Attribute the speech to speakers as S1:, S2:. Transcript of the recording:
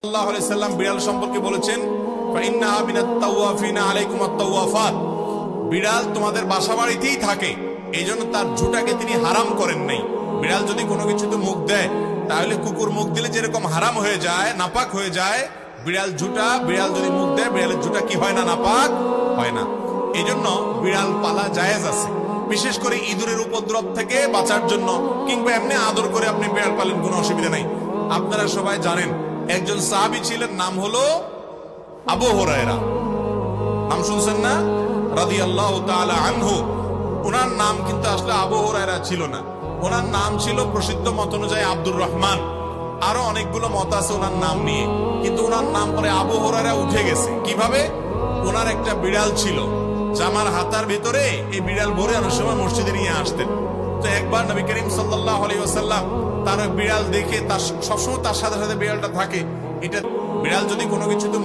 S1: সাল্লাল্লাহু আলাইহি সাল্লাম বিড়াল সম্পর্কে বলেছেন, ফাইন্নাহা মিনাত তাওয়াফিনা আলাইকুমাত তাওয়াফাত, বিড়াল তোমাদের বাসাবাড়িতেই থাকে, এইজন্য তার ঝুঁটাকে তিনি হারাম করেন নাই। বিড়াল যদি কোনো কিছুতে মুখ দেয় তাহলে কুকুর মুখ দিলে যেরকম হারাম হয়ে যায়, নাপাক হয়ে যায়, বিড়াল যদি মুখ দেয় বিড়ালের ঝুঁটা কি হয় না, নাপাক হয় না। এইজন্য বিড়াল পালা জায়েজ আছে, বিশেষ করে ইঁদুরের উপদ্রব থেকে বাঁচার জন্য, কিংবা এমনি আদর করে আপনি বিড়াল পালেন, কোনো অসুবিধা নাই। আপনারা সবাই জানেন একজন সাহাবী ছিলেন, নাম হলো আবু হুরায়রা, নাম শুনছেন না? রাদিয়াল্লাহু তাআলা আনহু। ওনার নাম কিন্তু আসলে আবু হুরায়রা ছিল না, ওনার নাম ছিল প্রসিদ্ধ মত অনুযায়ী আব্দুর রহমান। আরো অনেকগুলো মত আছে ওনার নাম নিয়ে, কিন্তু ওনার নাম পরে আবু হুরায়রা উঠে গেছে। কিভাবে? ওনার একটা বিড়াল ছিল, জামার হাতার ভিতরে এই বিড়াল ভরে অনেক সময় মসজিদে নিয়ে আসতেন। তো একবার নবী করিম সাল্লাল্লাহু আলাইহি ওয়াসাল্লাম তার বিড়াল দেখে, তার সবসময় তার সাথে সাথে বিড়ালটা থাকে, এটা বিড়াল যদি কোনো কিছুতে